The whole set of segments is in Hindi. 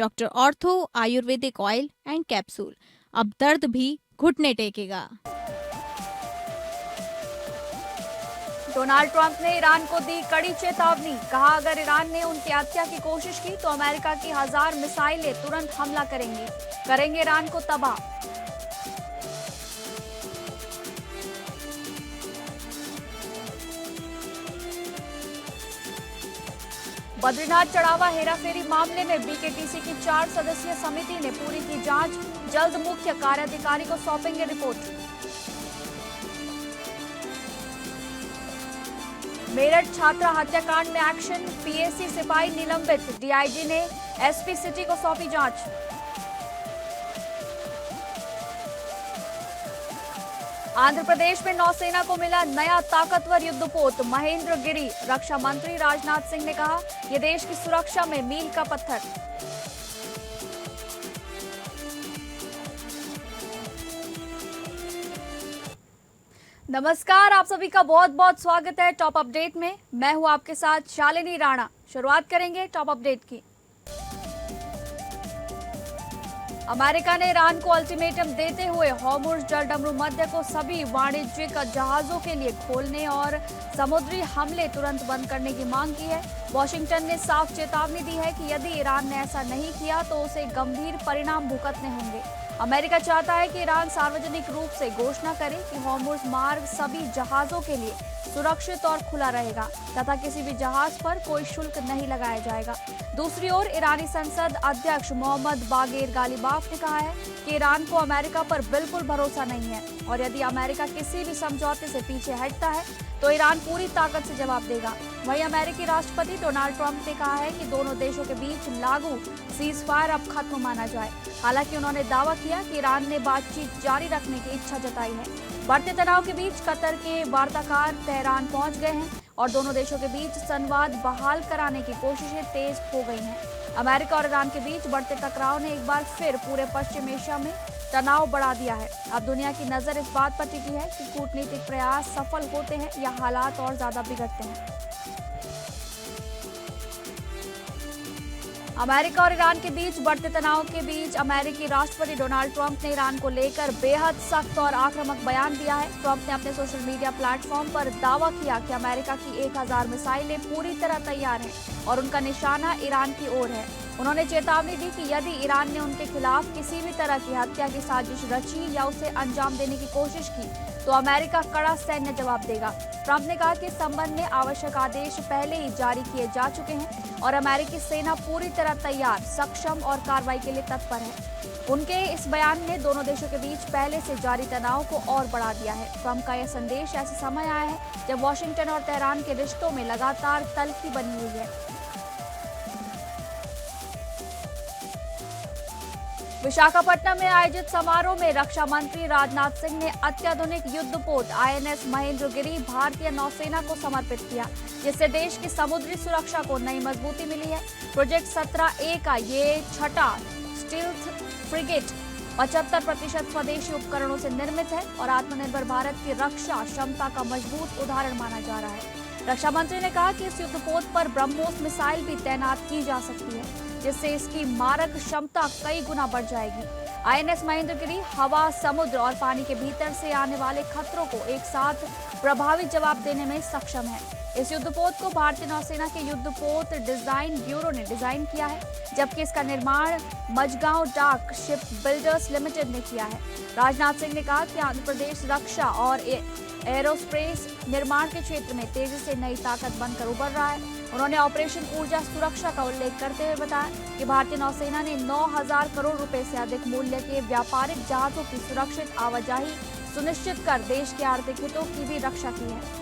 Doctor ortho Ayurvedic oil and capsule, अब दर्द भी घुटने टेकेगा। डोनाल्ड ट्रंप ने ईरान को दी कड़ी चेतावनी, कहा अगर ईरान ने उनकी हत्या की कोशिश की तो अमेरिका की 1000 मिसाइलें तुरंत हमला करेंगे ईरान को तबाह। बद्रीनाथ चढ़ावा हेराफेरी मामले में बीकेटीसी की 4 सदस्यीय समिति ने पूरी की जांच, जल्द मुख्य कार्याधिकारी को सौंपेंगे रिपोर्ट। मेरठ छात्रा हत्याकांड में एक्शन, पीएसी सिपाही निलंबित, डीआईजी ने एसपी सिटी को सौंपी जांच। आंध्र प्रदेश में नौसेना को मिला नया ताकतवर युद्धपोत महेंद्र गिरी, रक्षा मंत्री राजनाथ सिंह ने कहा यह देश की सुरक्षा में मील का पत्थर। नमस्कार, आप सभी का बहुत बहुत स्वागत है टॉप अपडेट में। मैं हूं आपके साथ शालिनी राणा। शुरुआत करेंगे टॉप अपडेट की। अमेरिका ने ईरान को अल्टीमेटम देते हुए हॉर्मुज़ जलडमरू मध्य को सभी वाणिज्यिक जहाजों के लिए खोलने और समुद्री हमले तुरंत बंद करने की मांग की है। वॉशिंगटन ने साफ चेतावनी दी है कि यदि ईरान ने ऐसा नहीं किया तो उसे गंभीर परिणाम भुगतने होंगे। अमेरिका चाहता है कि ईरान सार्वजनिक रूप से घोषणा करे कि हॉर्मुज़ मार्ग सभी जहाजों के लिए सुरक्षित और खुला रहेगा तथा किसी भी जहाज पर कोई शुल्क नहीं लगाया जाएगा। दूसरी ओर ईरानी संसद अध्यक्ष मोहम्मद बागेर गालिबाफ ने कहा है कि ईरान को अमेरिका पर बिल्कुल भरोसा नहीं है और यदि अमेरिका किसी भी समझौते से पीछे हटता है तो ईरान पूरी ताकत से जवाब देगा। वहीं अमेरिकी राष्ट्रपति डोनाल्ड ट्रंप ने कहा है कि दोनों देशों के बीच लागू सीज फायर अब खत्म माना जाए। हालांकि उन्होंने दावा किया कि ईरान ने बातचीत जारी रखने की इच्छा जताई है। बढ़ते तनाव के बीच कतर के वार्ताकार तेहरान पहुंच गए हैं और दोनों देशों के बीच संवाद बहाल कराने की कोशिशें तेज हो गई हैं। अमेरिका और ईरान के बीच बढ़ते टकराव ने एक बार फिर पूरे पश्चिम एशिया में तनाव बढ़ा दिया है। अब दुनिया की नजर इस बात पर टिकी है कि कूटनीतिक प्रयास सफल होते हैं या हालात और ज्यादा बिगड़ते हैं। अमेरिका और ईरान के बीच बढ़ते तनाव के बीच अमेरिकी राष्ट्रपति डोनाल्ड ट्रंप ने ईरान को लेकर बेहद सख्त और आक्रामक बयान दिया है। ट्रंप ने अपने सोशल मीडिया प्लेटफॉर्म पर दावा किया कि अमेरिका की 1000 मिसाइलें पूरी तरह तैयार हैं और उनका निशाना ईरान की ओर है। उन्होंने चेतावनी दी कि यदि ईरान ने उनके खिलाफ किसी भी तरह की हत्या की साजिश रची या उसे अंजाम देने की कोशिश की तो अमेरिका कड़ा सैन्य जवाब देगा। ट्रंप ने कहा कि इस संबंध में आवश्यक आदेश पहले ही जारी किए जा चुके हैं और अमेरिकी सेना पूरी तरह तैयार, सक्षम और कार्रवाई के लिए तत्पर है। उनके इस बयान ने दोनों देशों के बीच पहले से जारी तनाव को और बढ़ा दिया है। ट्रंप का यह संदेश ऐसे समय आया है जब वॉशिंगटन और तेहरान के रिश्तों में लगातार तल्खी बनी हुई है। विशाखापट्टनम में आयोजित समारोह में रक्षा मंत्री राजनाथ सिंह ने अत्याधुनिक युद्धपोत आईएनएस महेंद्र गिरी भारतीय नौसेना को समर्पित किया, जिससे देश की समुद्री सुरक्षा को नई मजबूती मिली है। प्रोजेक्ट 17A का ये छठा स्टील्थ फ्रिगेट 75% स्वदेशी उपकरणों से निर्मित है और आत्मनिर्भर भारत की रक्षा क्षमता का मजबूत उदाहरण माना जा रहा है। रक्षा मंत्री ने कहा कि इस युद्धपोत पर ब्रह्मोस मिसाइल भी तैनात की जा सकती है, जिससे इसकी मारक क्षमता कई गुना बढ़ जाएगी। आईएनएस महेंद्र गिरी हवा, समुद्र और पानी के भीतर से आने वाले खतरों को एक साथ प्रभावी जवाब देने में सक्षम है। इस युद्धपोत को भारतीय नौसेना के युद्धपोत डिजाइन ब्यूरो ने डिजाइन किया है, जबकि इसका निर्माण मजगांव डाक शिप बिल्डर्स लिमिटेड ने किया है। राजनाथ सिंह ने कहा कि आंध्र प्रदेश रक्षा और एरोस्पेस निर्माण के क्षेत्र में तेजी से नई ताकत बनकर उभर रहा है। उन्होंने ऑपरेशन ऊर्जा सुरक्षा का उल्लेख करते हुए बताया कि भारतीय नौसेना ने 9000 करोड़ रुपए से अधिक मूल्य के व्यापारिक जहाजों की सुरक्षित आवाजाही सुनिश्चित कर देश के आर्थिक हितों की भी रक्षा की है।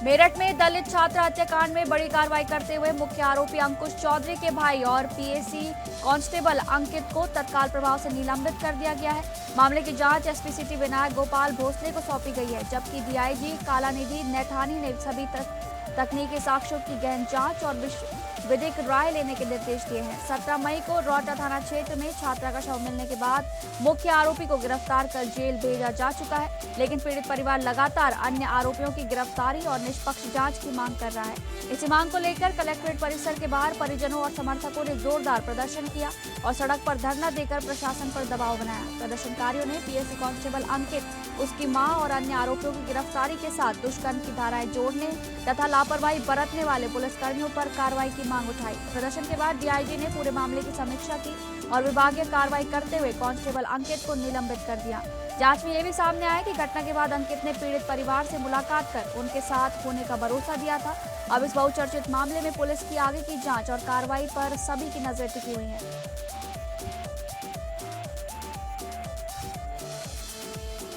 मेरठ में दलित छात्र हत्याकांड में बड़ी कार्रवाई करते हुए मुख्य आरोपी अंकुश चौधरी के भाई और पीएसी कांस्टेबल अंकित को तत्काल प्रभाव से निलंबित कर दिया गया है। मामले की जांच एसपी सिटी विनायक गोपाल भोसले को सौंपी गई है, जबकि डीआईजी कालानिधि नैथानी ने सभी तकनीकी साक्ष्यों की गहन जांच और विधिक राय लेने के निर्देश दिए हैं। 17 मई को रौटा थाना क्षेत्र में छात्रा का शव मिलने के बाद मुख्य आरोपी को गिरफ्तार कर जेल भेजा जा चुका है, लेकिन पीड़ित परिवार लगातार अन्य आरोपियों की गिरफ्तारी और निष्पक्ष जांच की मांग कर रहा है। इसी मांग को लेकर कलेक्ट्रेट परिसर के बाहर परिजनों और समर्थकों ने जोरदार प्रदर्शन किया और सड़क पर धरना देकर प्रशासन पर दबाव बनाया। प्रदर्शनकारियों ने पीएससी कांस्टेबल अंकित, उसकी मां और अन्य आरोपियों की गिरफ्तारी के साथ दुष्कर्म की धाराएं जोड़ने तथा लापरवाही बरतने वाले पुलिसकर्मियों पर कार्रवाई की मांग उठाई। प्रदर्शन के बाद डीआईजी ने पूरे मामले की समीक्षा की और विभागीय कार्रवाई करते हुए कांस्टेबल अंकित को निलंबित कर दिया। जांच में यह भी सामने आया कि घटना के बाद अंकित ने पीड़ित परिवार से मुलाकात कर उनके साथ होने का भरोसा दिया था। अब इस बहुचर्चित मामले में पुलिस की आगे की जांच और कार्रवाई पर सभी की नजर टिकी हुई है।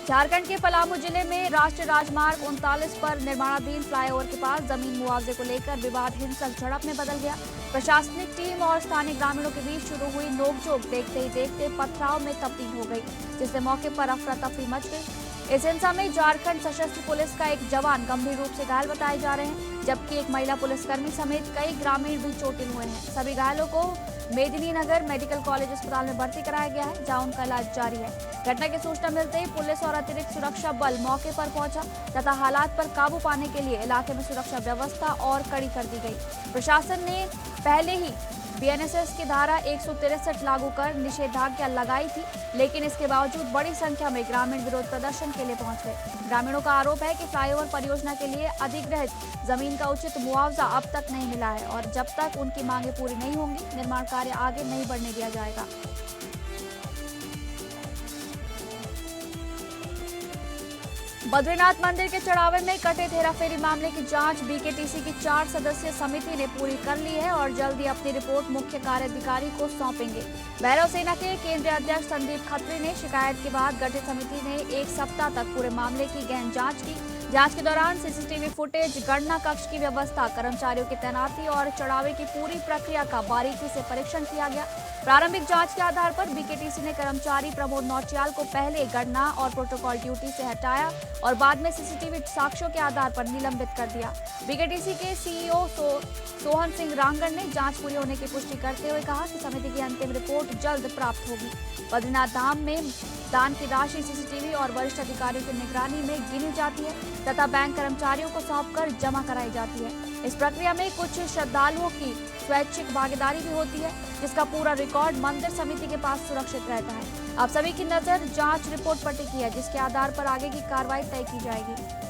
झारखंड के पलामू जिले में राष्ट्रीय राजमार्ग 39 पर निर्माणाधीन फ्लाईओवर के पास जमीन मुआवजे को लेकर विवाद हिंसक झड़प में बदल गया। प्रशासनिक टीम और स्थानीय ग्रामीणों के बीच शुरू हुई नोकझोंक देखते ही देखते पथराव में तब्दील हो गई, जिससे मौके पर अफरा तफरी मच गई। इस हिंसा में झारखंड सशस्त्र पुलिस का एक जवान गंभीर रूप से घायल बताए जा रहे हैं, जबकि एक महिला पुलिसकर्मी समेत कई ग्रामीण भी चोटिल हुए हैं। सभी घायलों को मेदिनीनगर मेडिकल कॉलेज अस्पताल में भर्ती कराया गया है, जहां उनका इलाज जारी है। घटना की सूचना मिलते ही पुलिस और अतिरिक्त सुरक्षा बल मौके पर पहुंचा तथा हालात पर काबू पाने के लिए इलाके में सुरक्षा व्यवस्था और कड़ी कर दी गई। प्रशासन ने पहले ही बीएनएसएस की धारा 163 लागू कर निषेधाज्ञा लगाई थी, लेकिन इसके बावजूद बड़ी संख्या में ग्रामीण विरोध प्रदर्शन के लिए पहुंच गए। ग्रामीणों का आरोप है कि फ्लाईओवर परियोजना के लिए अधिग्रहित जमीन का उचित मुआवजा अब तक नहीं मिला है और जब तक उनकी मांगे पूरी नहीं होंगी, निर्माण कार्य आगे नहीं बढ़ने दिया जाएगा। बद्रीनाथ मंदिर के चढ़ावे में कथित हेराफेरी मामले की जांच बीकेटीसी की 4 सदस्यीय समिति ने पूरी कर ली है और जल्द ही अपनी रिपोर्ट मुख्य कार्याधिकारी को सौंपेंगे। भैरव सेना के केंद्रीय अध्यक्ष संदीप खत्री ने शिकायत के बाद गठित समिति ने 1 सप्ताह तक पूरे मामले की गहन जांच की। जांच के दौरान सीसीटीवी फुटेज, गणना कक्ष की व्यवस्था, कर्मचारियों की तैनाती और चढ़ावे की पूरी प्रक्रिया का बारीकी से परीक्षण किया गया। प्रारंभिक जांच के आधार पर बीकेटीसी ने कर्मचारी प्रमोद नौटियाल को पहले गणना और प्रोटोकॉल ड्यूटी से हटाया और बाद में सीसीटीवी साक्ष्यों के आधार पर निलंबित कर दिया। बीकेटीसी के सीईओ सोहन सिंह रांगड़ ने जांच पूरी होने की पुष्टि करते हुए कहा कि समिति की अंतिम रिपोर्ट जल्द प्राप्त होगी। बद्रीनाथ धाम में दान की राशि सीसीटीवी और वरिष्ठ अधिकारियों की निगरानी में गिनी जाती है तथा बैंक कर्मचारियों को सौंपकर जमा कराई जाती है। इस प्रक्रिया में कुछ श्रद्धालुओं की स्वैच्छिक भागीदारी भी होती है, जिसका पूरा रिकॉर्ड मंदिर समिति के पास सुरक्षित रहता है। अब सभी की नजर जांच रिपोर्ट पर टिकी है, जिसके आधार पर आगे की कार्रवाई तय की जाएगी।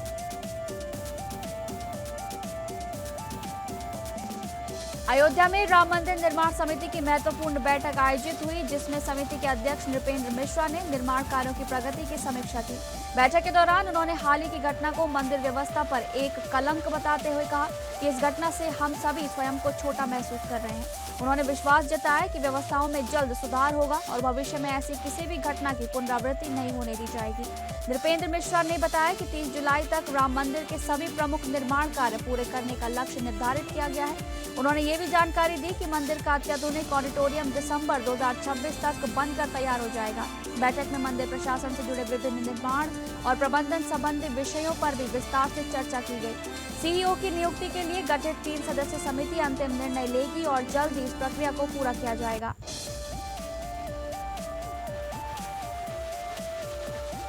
अयोध्या में राम मंदिर निर्माण समिति की महत्वपूर्ण बैठक आयोजित हुई, जिसमें समिति के अध्यक्ष नृपेंद्र मिश्रा ने निर्माण कार्यों की प्रगति की समीक्षा की। बैठक के दौरान उन्होंने हाल ही की घटना को मंदिर व्यवस्था पर एक कलंक बताते हुए कहा कि इस घटना से हम सभी स्वयं को छोटा महसूस कर रहे हैं। उन्होंने विश्वास जताया कि व्यवस्थाओं में जल्द सुधार होगा और भविष्य में ऐसी किसी भी घटना की पुनरावृत्ति नहीं होने दी जाएगी। नृपेंद्र मिश्रा ने बताया कि 30 जुलाई तक राम मंदिर के सभी प्रमुख निर्माण कार्य पूरे करने का लक्ष्य निर्धारित किया गया है। उन्होंने ये भी जानकारी दी कि मंदिर का अत्याधुनिक ऑडिटोरियम दिसंबर 2026 तक बनकर तैयार हो जाएगा। बैठक में मंदिर प्रशासन से जुड़े विभिन्न निर्माण और प्रबंधन संबंधी विषयों पर भी विस्तार से चर्चा की गई। सीईओ की नियुक्ति के लिए गठित 3 सदस्यीय समिति अंतिम निर्णय लेगी और जल्द ही इस प्रक्रिया को पूरा किया जाएगा।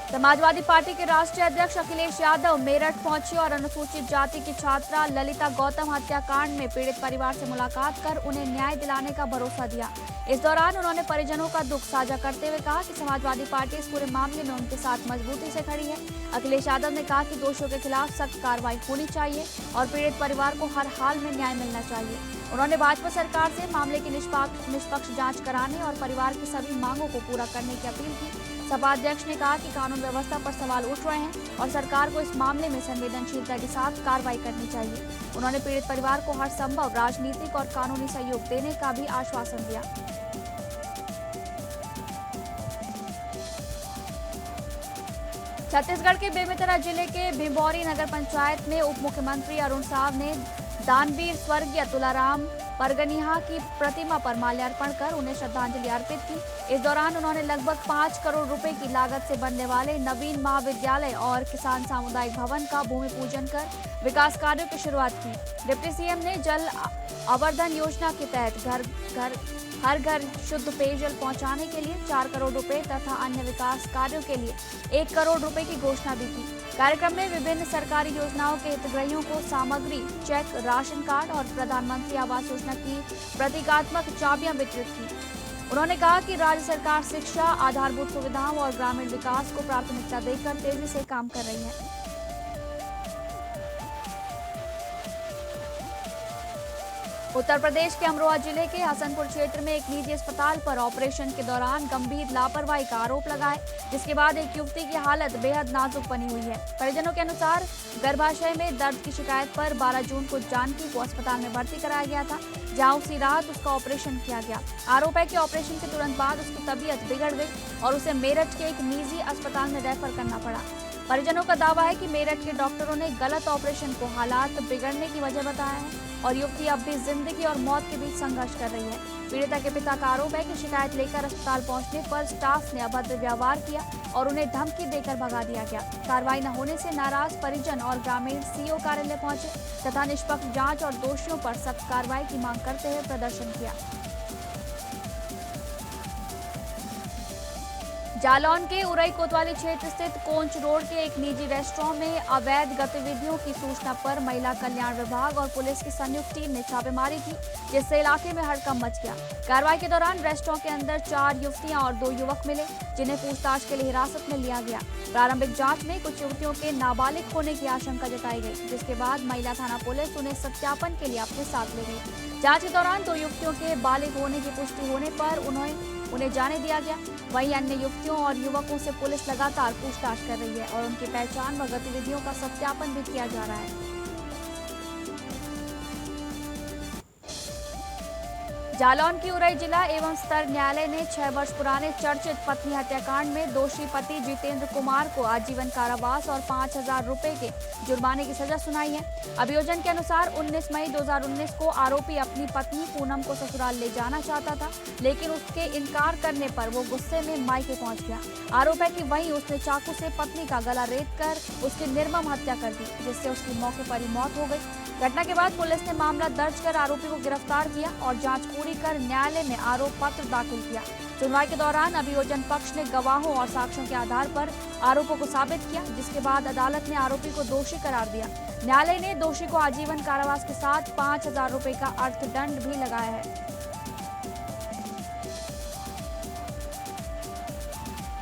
समाजवादी पार्टी के राष्ट्रीय अध्यक्ष अखिलेश यादव मेरठ पहुंचे और अनुसूचित जाति की छात्रा ललिता गौतम हत्याकांड में पीड़ित परिवार से मुलाकात कर उन्हें न्याय दिलाने का भरोसा दिया। इस दौरान उन्होंने परिजनों का दुख साझा करते हुए कहा कि समाजवादी पार्टी इस पूरे मामले में उनके साथ मजबूती से खड़ी है। अखिलेश यादव ने कहा कि दोषियों के खिलाफ सख्त कार्रवाई होनी चाहिए और पीड़ित परिवार को हर हाल में न्याय मिलना चाहिए। उन्होंने भाजपा सरकार से मामले की निष्पक्ष जांच कराने और परिवार की सभी मांगों को पूरा करने की अपील की। सपा अध्यक्ष ने कहा कि कानून व्यवस्था पर सवाल उठ रहे हैं और सरकार को इस मामले में संवेदनशीलता के साथ कार्रवाई करनी चाहिए। उन्होंने पीड़ित परिवार को हर संभव राजनीतिक और कानूनी सहयोग देने का भी आश्वासन दिया। छत्तीसगढ़ के बेमेतरा जिले के भिंबौरी नगर पंचायत में उप मुख्यमंत्री अरुण साव ने दानवीर स्वर्गीय तुलाराम परगनिहा की प्रतिमा पर माल्यार्पण कर उन्हें श्रद्धांजलि अर्पित की। इस दौरान उन्होंने लगभग 5 करोड़ रुपए की लागत से बनने वाले नवीन महाविद्यालय और किसान सामुदायिक भवन का भूमि पूजन कर विकास कार्यों की शुरुआत की। डिप्टी सीएम ने जल आवर्धन योजना के तहत हर घर शुद्ध पेयजल पहुंचाने के लिए 4 करोड़ रुपए तथा अन्य विकास कार्यों के लिए 1 करोड़ रुपए की घोषणा भी की। कार्यक्रम में विभिन्न सरकारी योजनाओं के हितग्राहियों को सामग्री, चेक, राशन कार्ड और प्रधानमंत्री आवास योजना की प्रतीकात्मक चाबियां वितरित की। उन्होंने कहा कि राज्य सरकार शिक्षा, आधारभूत सुविधाओं और ग्रामीण विकास को प्राथमिकता देकर तेजी से काम कर रही है। उत्तर प्रदेश के अमरोहा जिले के हसनपुर क्षेत्र में एक निजी अस्पताल पर ऑपरेशन के दौरान गंभीर लापरवाही का आरोप लगा है, जिसके बाद एक युवती की हालत बेहद नाजुक बनी हुई है। परिजनों के अनुसार गर्भाशय में दर्द की शिकायत पर 12 जून को जानकी को अस्पताल में भर्ती कराया गया था, जहां उसी रात उसका ऑपरेशन किया गया। आरोप है कि ऑपरेशन के तुरंत बाद उसकी तबीयत बिगड़ गई और उसे मेरठ के एक निजी अस्पताल में रेफर करना पड़ा। परिजनों का दावा है कि मेरठ के डॉक्टरों ने गलत ऑपरेशन को हालात बिगड़ने की वजह बताया है और युवती अब भी जिंदगी और मौत के बीच संघर्ष कर रही है। पीड़िता के पिता का आरोप है कि शिकायत लेकर अस्पताल पहुंचने पर स्टाफ ने अभद्र व्यवहार किया और उन्हें धमकी देकर भगा दिया गया। कार्रवाई न होने से नाराज परिजन और ग्रामीण सीओ कार्यालय पहुंचे तथा निष्पक्ष जांच और दोषियों पर सख्त कार्रवाई की मांग करते हुए प्रदर्शन किया। जालौन के उरई कोतवाली क्षेत्र स्थित कोंच रोड के एक निजी रेस्टोरेंट में अवैध गतिविधियों की सूचना पर महिला कल्याण विभाग और पुलिस की संयुक्त टीम ने छापेमारी की, जिससे इलाके में हड़कंप मच गया। कार्रवाई के दौरान रेस्टोरेंट के अंदर 4 युवतियां और 2 युवक मिले, जिन्हें पूछताछ के लिए हिरासत में लिया गया। प्रारंभिक जांच में कुछ युवतियों के नाबालिग होने की आशंका जताई गई, जिसके बाद महिला थाना पुलिस उन्हें सत्यापन के लिए अपने साथ ले गई। जांच के दौरान 2 युवतियों के बालिग होने की पुष्टि होने पर उन्हें जाने दिया गया। वहीं अन्य युवतियों और युवकों से पुलिस लगातार पूछताछ कर रही है और उनकी पहचान व गतिविधियों का सत्यापन भी किया जा रहा है। जालौन की उरई जिला एवं स्तर न्यायालय ने 6 वर्ष पुराने चर्चित पत्नी हत्याकांड में दोषी पति जितेंद्र कुमार को आजीवन कारावास और 5,000 रुपए के जुर्माने की सजा सुनाई है। अभियोजन के अनुसार 19 मई 2019 को आरोपी अपनी पत्नी पूनम को ससुराल ले जाना चाहता था, लेकिन उसके इनकार करने पर वो गुस्से में मायके पहुंच गया। आरोप है कि वहीं उसने चाकू से पत्नी का गला रेत कर उसकी निर्मम हत्या कर दी, जिससे उसकी मौके पर ही मौत हो गई। घटना के बाद पुलिस ने मामला दर्ज कर आरोपी को गिरफ्तार किया और जांच पूरी कर न्यायालय में आरोप पत्र दाखिल किया। सुनवाई के दौरान अभियोजन पक्ष ने गवाहों और साक्ष्यों के आधार पर आरोपों को साबित किया, जिसके बाद अदालत ने आरोपी को दोषी करार दिया। न्यायालय ने दोषी को आजीवन कारावास के साथ 5,000 रुपए का अर्थदंड भी लगाया है।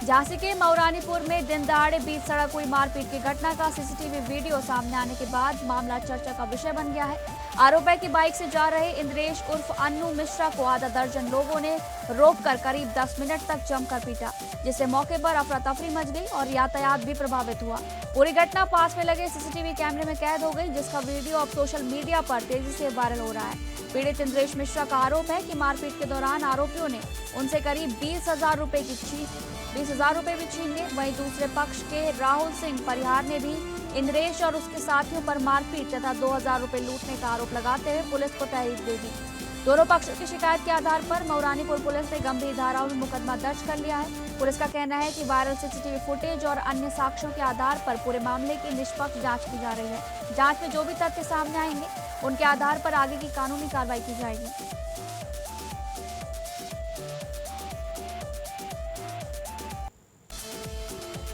झांसी के मऊरानीपुर में दिन दहाड़े बीच सड़क हुई मारपीट की घटना का सीसीटीवी वीडियो सामने आने के बाद मामला चर्चा का विषय बन गया है। आरोप है कि बाइक से जा रहे इंद्रेश उर्फ अन्नू मिश्रा को आधा दर्जन लोगों ने रोककर करीब 10 मिनट तक जमकर पीटा, जिससे मौके पर अफरा तफरी मच गई और यातायात भी प्रभावित हुआ। पूरी घटना पास में लगे सीसीटीवी कैमरे में कैद हो गई, जिसका वीडियो अब सोशल मीडिया पर तेजी से वायरल हो रहा है। पीड़ित इंद्रेश मिश्रा का आरोप है कि मारपीट के दौरान आरोपियों ने उनसे करीब 20,000 रुपए भी छीन लिए। वहीं दूसरे पक्ष के राहुल सिंह परिहार ने भी इंद्रेश और उसके साथियों पर मारपीट तथा 2,000 रुपए लूटने का आरोप लगाते हुए पुलिस को तहरीर दे दी। दोनों पक्षों की शिकायत के आधार पर मऊरानीपुर पुलिस ने गंभीर धाराओं में मुकदमा दर्ज कर लिया है। पुलिस का कहना है कि वायरल सीसीटीवी फुटेज और अन्य साक्ष्यों के आधार पर पूरे मामले की निष्पक्ष जांच की जा रही है। जांच में जो भी तथ्य सामने आएंगे, उनके आधार पर आगे की कानूनी कार्रवाई की जाएगी।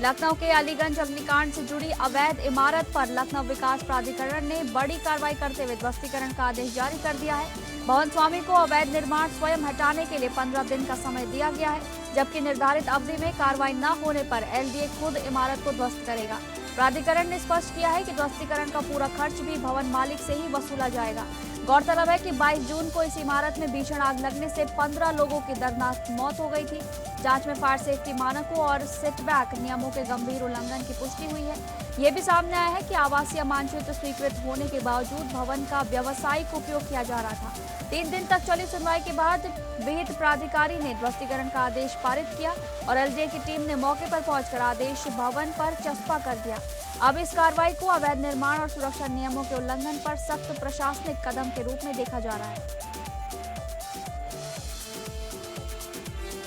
लखनऊ के अलीगंज अग्निकांड से जुड़ी अवैध इमारत पर लखनऊ विकास प्राधिकरण ने बड़ी कार्रवाई करते हुए ध्वस्तीकरण का आदेश जारी कर दिया है। भवन स्वामी को अवैध निर्माण स्वयं हटाने के लिए 15 दिन का समय दिया गया है, जबकि निर्धारित अवधि में कार्रवाई न होने पर एलडीए खुद इमारत को ध्वस्त करेगा। प्राधिकरण ने स्पष्ट किया है कि ध्वस्तीकरण का पूरा खर्च भी भवन मालिक से ही वसूला जाएगा। गौरतलब है कि 22 जून को इस इमारत में भीषण आग लगने से 15 लोगों की दर्दनाक मौत हो गई थी। जांच में फायर सेफ्टी मानकों और सेटबैक नियमों के गंभीर उल्लंघन की पुष्टि हुई है। ये भी सामने आया है कि आवासीय मानचित्र स्वीकृत होने के बावजूद भवन का व्यावसायिक उपयोग किया जा रहा था। 3 दिन तक चली सुनवाई के बाद विहित प्राधिकारी ने ध्वस्तीकरण का आदेश पारित किया और एलजीए की टीम ने मौके पर पहुंचकर आदेश भवन पर चस्पा कर दिया। अब इस कार्रवाई को अवैध निर्माण और सुरक्षा नियमों के उल्लंघन पर सख्त प्रशासनिक कदम के रूप में देखा जा रहा है।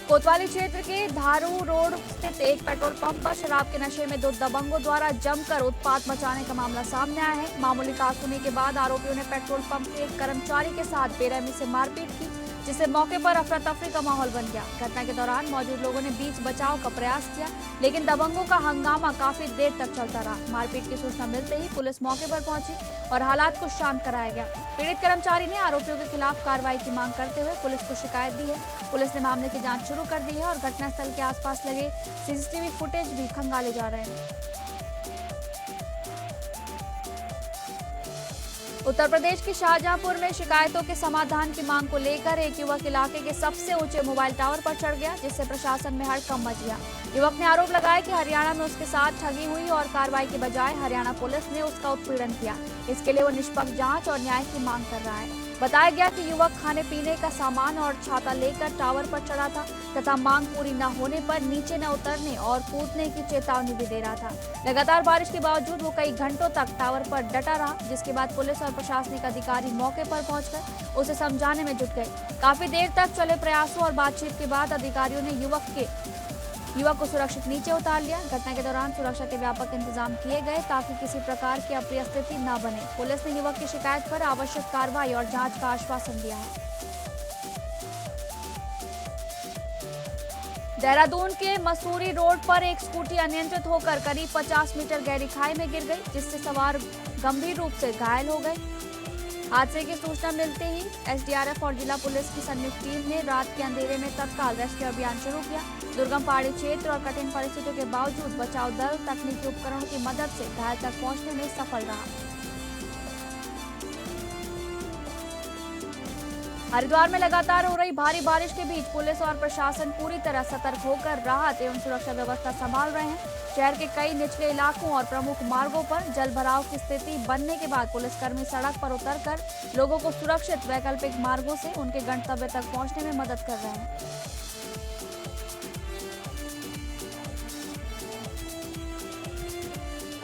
कोतवाली क्षेत्र के धारू रोड स्थित एक पेट्रोल पंप पर शराब के नशे में 2 दबंगों द्वारा जमकर उत्पात मचाने का मामला सामने आया है। मामूली कानूनी के बाद आरोपियों ने पेट्रोल पंप के एक कर्मचारी के साथ बेरहमी से मारपीट की, जिससे मौके पर अफरा तफरी का माहौल बन गया। घटना के दौरान मौजूद लोगों ने बीच बचाव का प्रयास किया, लेकिन दबंगों का हंगामा काफी देर तक चलता रहा। मारपीट की सूचना मिलते ही पुलिस मौके पर पहुंची और हालात को शांत कराया गया। पीड़ित कर्मचारी ने आरोपियों के खिलाफ कार्रवाई की मांग करते हुए पुलिस को शिकायत दी है। पुलिस ने मामले की जांच शुरू कर दी है और घटनास्थल के आसपास लगे सीसीटीवी फुटेज भी खंगाले जा रहे हैं। उत्तर प्रदेश के शाहजहांपुर में शिकायतों के समाधान की मांग को लेकर एक युवक इलाके के सबसे ऊंचे मोबाइल टावर पर चढ़ गया, जिससे प्रशासन में हड़कंप मच गया। युवक ने आरोप लगाया कि हरियाणा में उसके साथ ठगी हुई और कार्रवाई के बजाय हरियाणा पुलिस ने उसका उत्पीड़न किया। इसके लिए वो निष्पक्ष जांच और न्याय की मांग कर रहा है। बताया गया कि युवक खाने पीने का सामान और छाता लेकर टावर पर चढ़ा था तथा मांग पूरी न होने पर नीचे न उतरने और कूदने की चेतावनी भी दे रहा था। लगातार बारिश के बावजूद वो कई घंटों तक टावर पर डटा रहा, जिसके बाद पुलिस और प्रशासनिक अधिकारी मौके पर पहुंचकर उसे समझाने में जुट गए। काफी देर तक चले प्रयासों और बातचीत के बाद अधिकारियों ने युवक को सुरक्षित नीचे उतार लिया। घटना के दौरान सुरक्षा के व्यापक इंतजाम किए गए ताकि किसी प्रकार की अप्रिय स्थिति न बने। पुलिस ने युवक की शिकायत पर आवश्यक कार्रवाई और जांच का आश्वासन दिया है। देहरादून के मसूरी रोड पर एक स्कूटी अनियंत्रित होकर करीब 50 मीटर गहरी खाई में गिर गई, जिससे सवार गंभीर रूप से घायल हो गए। हादसे की सूचना मिलते ही एसडीआरएफ और जिला पुलिस की संयुक्त टीम ने रात के अंधेरे में तत्काल रेस्क्यू अभियान शुरू किया। दुर्गम पहाड़ी क्षेत्र और कठिन परिस्थितियों के बावजूद बचाव दल तकनीकी उपकरणों की मदद से घायल तक पहुंचने में सफल रहा। हरिद्वार में लगातार हो रही भारी बारिश के बीच पुलिस और प्रशासन पूरी तरह सतर्क होकर राहत एवं सुरक्षा व्यवस्था संभाल रहे हैं। शहर के कई निचले इलाकों और प्रमुख मार्गों पर जलभराव की स्थिति बनने के बाद पुलिसकर्मी सड़क पर उतरकर लोगों को सुरक्षित वैकल्पिक मार्गों से उनके गंतव्य तक पहुंचने में मदद कर रहे हैं।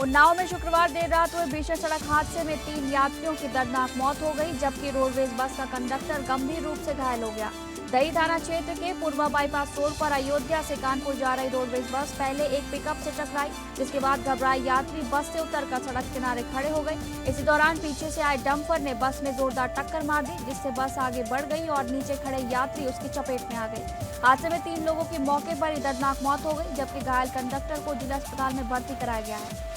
उन्नाव में शुक्रवार देर रात हुए भीषण सड़क हादसे में 3 यात्रियों की दर्दनाक मौत हो गई, जबकि रोडवेज बस का कंडक्टर गंभीर रूप से घायल हो गया। दही थाना क्षेत्र के पूर्वा बाईपास रोड पर अयोध्या से कानपुर जा रही रोडवेज बस पहले एक पिकअप से टकराई, जिसके बाद घबराए यात्री बस से उतरकर सड़क किनारे खड़े हो गए। इसी दौरान पीछे से आए डंपर ने बस में जोरदार टक्कर मार दी, जिससे बस आगे बढ़ गई और नीचे खड़े यात्री उसकी चपेट में आ गए। हादसे में 3 लोगों की मौके पर ही दर्दनाक मौत हो गई, जबकि घायल कंडक्टर को जिला अस्पताल में भर्ती कराया गया है।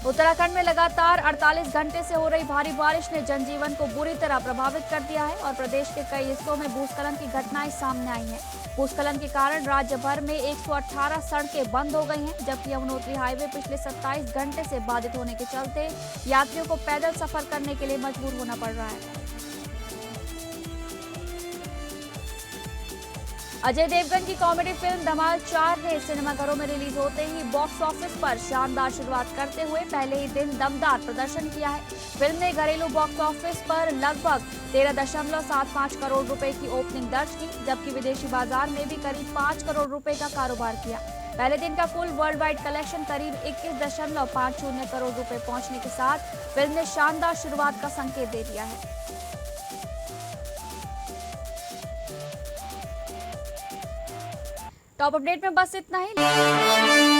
उत्तराखंड में लगातार 48 घंटे से हो रही भारी बारिश ने जनजीवन को बुरी तरह प्रभावित कर दिया है और प्रदेश के कई हिस्सों में भूस्खलन की घटनाएं सामने आई हैं। भूस्खलन के कारण राज्य भर में 118 सड़कें बंद हो गई हैं, जबकि यमुनोत्री हाईवे पिछले 27 घंटे से बाधित होने के चलते यात्रियों को पैदल सफर करने के लिए मजबूर होना पड़ रहा है। अजय देवगन की कॉमेडी फिल्म धमाल 4 ने सिनेमाघरों में रिलीज होते ही बॉक्स ऑफिस पर शानदार शुरुआत करते हुए पहले ही दिन दमदार प्रदर्शन किया है। फिल्म ने घरेलू बॉक्स ऑफिस पर लगभग 13.75 करोड़ रुपए की ओपनिंग दर्ज की, जबकि विदेशी बाजार में भी करीब 5 करोड़ रुपए का कारोबार किया। पहले दिन का कुल वर्ल्ड वाइड कलेक्शन करीब 21.50 करोड़ रुपए पहुंचने के साथ फिल्म ने शानदार शुरुआत का संकेत दे दिया है। टॉप अपडेट में बस इतना ही।